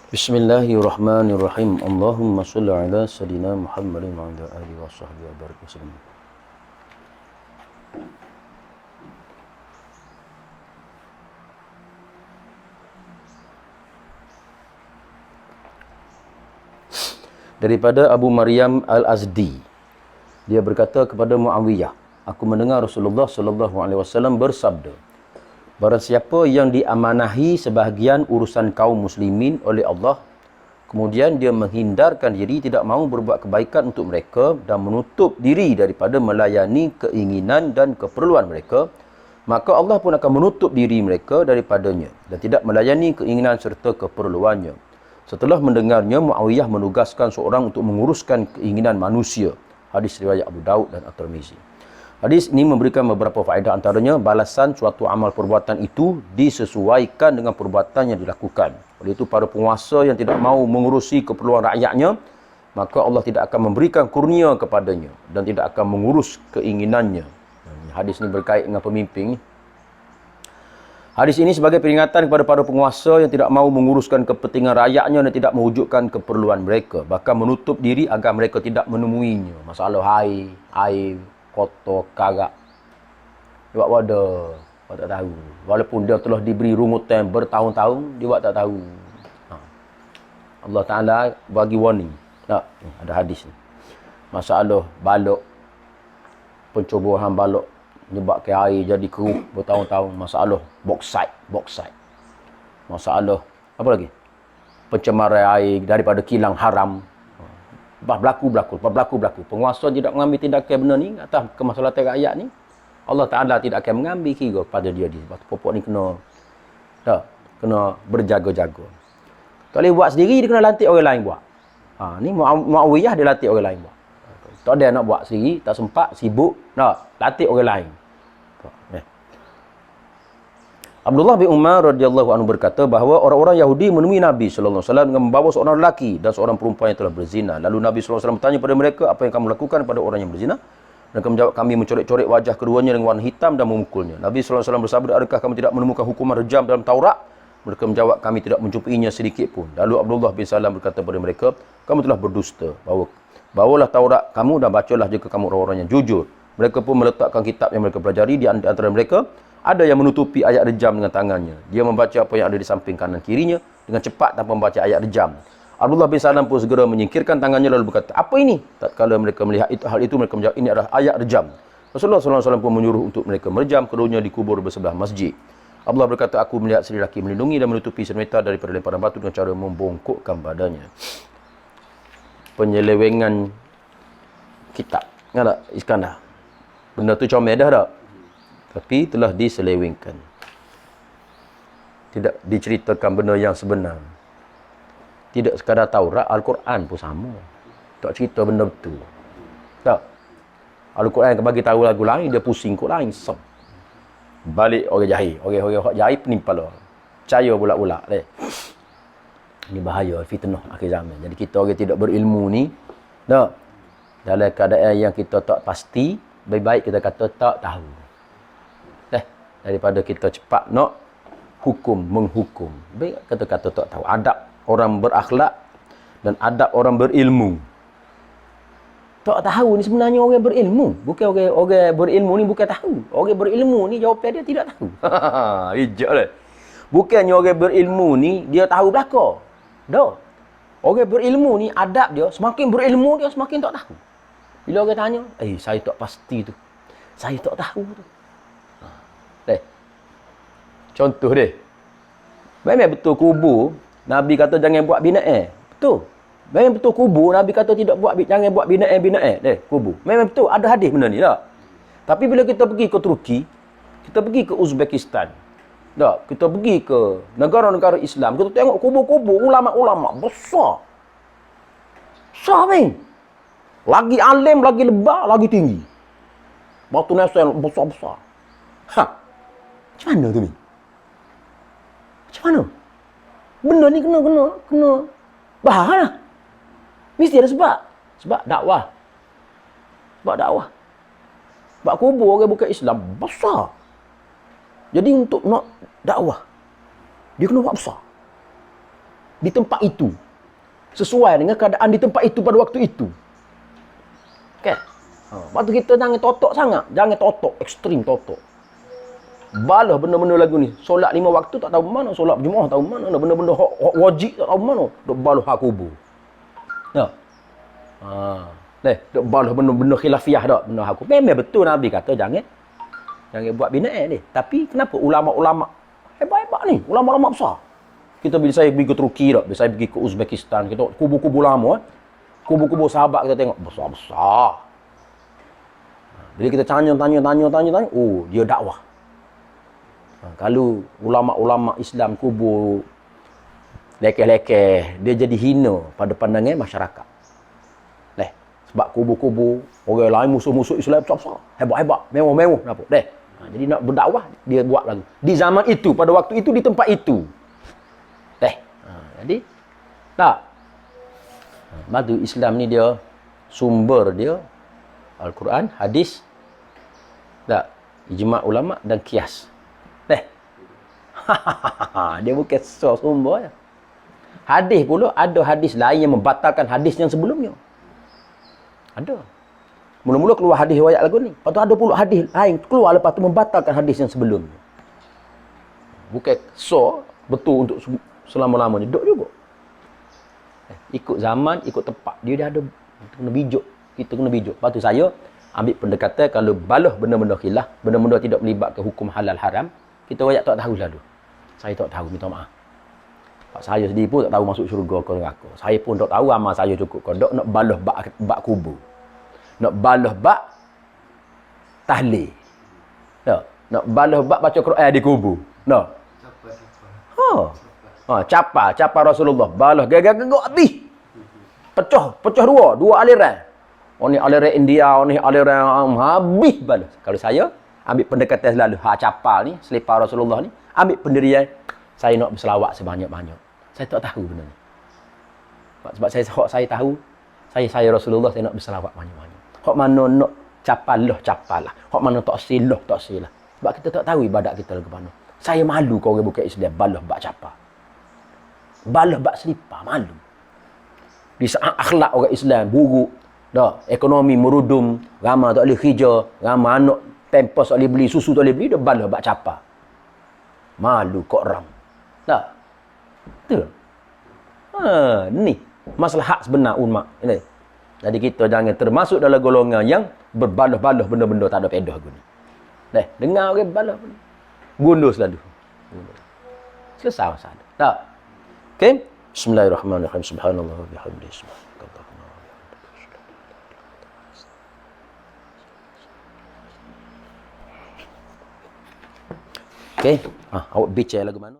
Bismillahirrahmanirrahim. Allahumma shalli ala sayyidina Muhammadin wa ala alihi wa sahbihi wa barik wasallam. Daripada Abu Maryam Al-Azdi, dia berkata kepada Muawiyah, aku mendengar Rasulullah sallallahu alaihi wasallam bersabda, barang siapa yang diamanahi sebahagian urusan kaum muslimin oleh Allah, kemudian dia menghindarkan diri, tidak mahu berbuat kebaikan untuk mereka dan menutup diri daripada melayani keinginan dan keperluan mereka, maka Allah pun akan menutup diri mereka daripadanya dan tidak melayani keinginan serta keperluannya. Setelah mendengarnya, Muawiyah menugaskan seorang untuk menguruskan keinginan manusia. Hadis riwayat Abu Daud dan At-Tirmizi. Hadis ini memberikan beberapa faedah, antaranya balasan suatu amal perbuatan itu disesuaikan dengan perbuatan yang dilakukan. Oleh itu para penguasa yang tidak mahu mengurusi keperluan rakyatnya, maka Allah tidak akan memberikan kurnia kepadanya dan tidak akan mengurus keinginannya. Hadis ini berkait dengan pemimpin. Hadis ini sebagai peringatan kepada para penguasa yang tidak mahu menguruskan kepentingan rakyatnya dan tidak mewujudkan keperluan mereka, bahkan menutup diri agar mereka tidak menemuinya. Masalah air, kotor, karak. Dia buat wadah, dia tak tahu. Walaupun dia telah diberi rungutan bertahun-tahun, dia buat tak tahu. Allah Ta'ala bagi warning. Tak, ada hadis ni. Masalah balok, pencubuhan balok menyebabkan air jadi keruh bertahun-tahun. Masalah bauxite. Masalah apa lagi? Pencemaran air daripada kilang haram. Berlaku. Penguasa tidak mengambil tindakan benar ni atas kemaslahatan rakyat ni, Allah Ta'ala tidak akan mengambil kira pada dia. Sebab pokok ni kena berjaga-jaga. Tak boleh buat sendiri, dia kena lantik orang lain buat. Ni Muawiyah dia lantik orang lain buat. Tak ada nak buat sendiri, tak sempat, sibuk, lantik orang lain. Abdullah bin Umar radhiyallahu anhu berkata bahawa orang-orang Yahudi menemui Nabi sallallahu alaihi wasallam dengan membawa seorang lelaki dan seorang perempuan yang telah berzina. Lalu Nabi sallallahu alaihi wasallam bertanya pada mereka, apa yang kamu lakukan pada orang yang berzina? Mereka menjawab, kami mencoret-coret wajah keduanya dengan warna hitam dan memukulnya. Nabi sallallahu alaihi wasallam bersabda, adakah kamu tidak menemukan hukuman rejam dalam Taurat? Mereka menjawab, kami tidak menjumpainya sedikit pun. Lalu Abdullah bin Salam berkata kepada mereka, kamu telah berdusta. Bawalah Taurat kamu dan bacalah jika kamu orang-orang yang jujur. Mereka pun meletakkan kitab yang mereka pelajari. Di antara mereka ada yang menutupi ayat rejam dengan tangannya. Dia membaca apa yang ada di samping kanan kirinya dengan cepat tanpa membaca ayat rejam. Abdullah bin Salam pun segera menyingkirkan tangannya lalu berkata, apa ini? Tatkala mereka melihat hal itu, mereka menjawab, ini adalah ayat rejam. Rasulullah SAW pun menyuruh untuk mereka merejam keduanya di kubur bersebelah masjid. Abdullah berkata, aku melihat seorang lelaki melindungi dan menutupi sermeta daripada lemparan batu dengan cara membongkokkan badannya. Penyelewengan kitab. Ingat tak Iskandar? Benda tu comel dah tak? Tapi telah diselewengkan. Tidak diceritakan benda yang sebenar. Tidak sekadar Taurat, Al-Quran pun sama. Tak cerita benda betul. Tak? Al-Quran yang bagi tahu lagu lain, dia pusing kot lain. Balik orang jahil. Orang jahil pening kepala. Percaya pula-pula. Ini bahaya, fitnah akhir zaman. Jadi kita orang tidak berilmu ni, tak? Dalam keadaan yang kita tak pasti, lebih baik kita kata tak tahu. Daripada kita cepat nak menghukum. Baik kata-kata tak tahu. Adab orang berakhlak dan adab orang berilmu. Tak tahu ni sebenarnya orang berilmu. Bukan orang berilmu ni bukan tahu. Orang berilmu ni jawapan dia tidak tahu. Hijau lah. Bukannya orang berilmu ni dia tahu belaka. Dah. Orang berilmu ni adab dia, semakin berilmu dia semakin tak tahu. Bila orang tanya, saya tak pasti tu. Saya tak tahu tu. Contoh dia. Memang betul kubur, Nabi kata jangan buat bina'ah. Betul. Memang betul kubur, Nabi kata jangan buat bina'ah. Kubur. Memang betul, ada hadis benda ni tak? Tapi bila kita pergi ke Turki, kita pergi ke Uzbekistan, tak? Kita pergi ke negara-negara Islam, kita tengok kubur-kubur ulama-ulama besar. Besar ni. Lagi alim, lagi lebar, lagi tinggi. Batu nisan besar-besar. Macam mana tu ni? Macam mana? Benda ni kena bahaya. Mesti ada sebab. Sebab dakwah. Sebab kubur orang bukan Islam besar. Jadi untuk nak dakwah, dia kena buat besar. di tempat itu. Sesuai dengan keadaan di tempat itu pada waktu itu. Okey. Lepas tu kita jangan totok sangat. Jangan totok. Ekstrim totok. Balah benda-benda lagu ni. Solat 5 waktu tak tahu mana. Solat berjemaah tahu mana. Benda-benda wajib tak tahu mana. Duk balah hak kubur. Ya. Duk balah benda-benda khilafiyah dak. Benda hak kubur. Memang betul Nabi kata jangan buat binaan ni. Tapi kenapa ulama-ulama hebat-hebat ni? Ulama-ulama besar. Kita bila saya pergi ke Turki dak. Bila saya pergi ke Uzbekistan. Kita kubur-kubur lama. Kubur-kubur sahabat kita tengok. Besar-besar. Bila kita tanya. Oh, dia dakwah. Kalau ulama-ulama Islam kubur lekeh-lekeh, dia jadi hina pada pandangan masyarakat. Sebab kubur-kubur orang lain musuh-musuh Islam besar-besar, hebat-hebat, mewah-mewah apa. Jadi nak berdakwah dia buat lagu. Di zaman itu, pada waktu itu, di tempat itu. Jadi tak. Batu Islam ni dia sumber dia Al-Quran, hadis, tak, ijma' ulama dan qiyas. Dia bukan sumber je. Hadis pula ada hadis lain yang membatalkan hadis yang sebelumnya. Ada. Mula-mula keluar hadis riwayat lagu ni. Lepas tu ada pula hadis lain keluar lepas tu membatalkan hadis yang sebelumnya. Bukan betul untuk selama-lamanya. Duk juga. Ikut zaman, ikut tempat. Dia dah ada kena bijuk. Kita kena bijuk. Lepas tu saya ambil pendekatan kalau balah benda-benda khilaf, benda-benda tidak melibatkan hukum halal haram, kita wayak tak tahu lalu. Saya tak tahu, minta maaf. Pak saya sendiri pun tak tahu masuk syurga ke neraka. Saya pun tak tahu amal saya cukup ke tak nak balah bak kubur. Nak balah bak tahlil. Ya, nak balah bak baca Quran di kubur. Nah. Capa Rasulullah balah gagak habis. Pecah dua aliran. Ni aliran India, ni aliran habis balah. Kalau saya ambil pendekatan selalu capa ni selipar Rasulullah ni, ambil pendirian saya nak berselawat sebanyak-banyak. Saya tak tahu benda ni. Sebab saya tahu, saya Rasulullah, saya nak berselawat banyak-banyak. Hak mana nak capalah. Hak mana tak silah. Sebab kita tak tahu ibadat kita lagu mana. Saya malu kalau orang bukan Islam balah bak capa. Balah bak selipar, malu. Di saat akhlak orang Islam buruk, dah ekonomi merudum, ramai tak boleh kerja, ramai anak pampers tak boleh beli, susu tak boleh beli, dia balah bak capa. Malu kok ram. Tak? Betul? Ni maslahat sebenar umat. Ini. Jadi kita jangan termasuk dalam golongan yang berbalah-balah benda-benda tak ada pedah guna. Dengar orang balah. Gundur selalu. Selesai masalah. Tak? Okey? Bismillahirrahmanirrahim. Subhanallah wa bihamdihi. Subhanallah. Okey? Awak bicara lagu mana?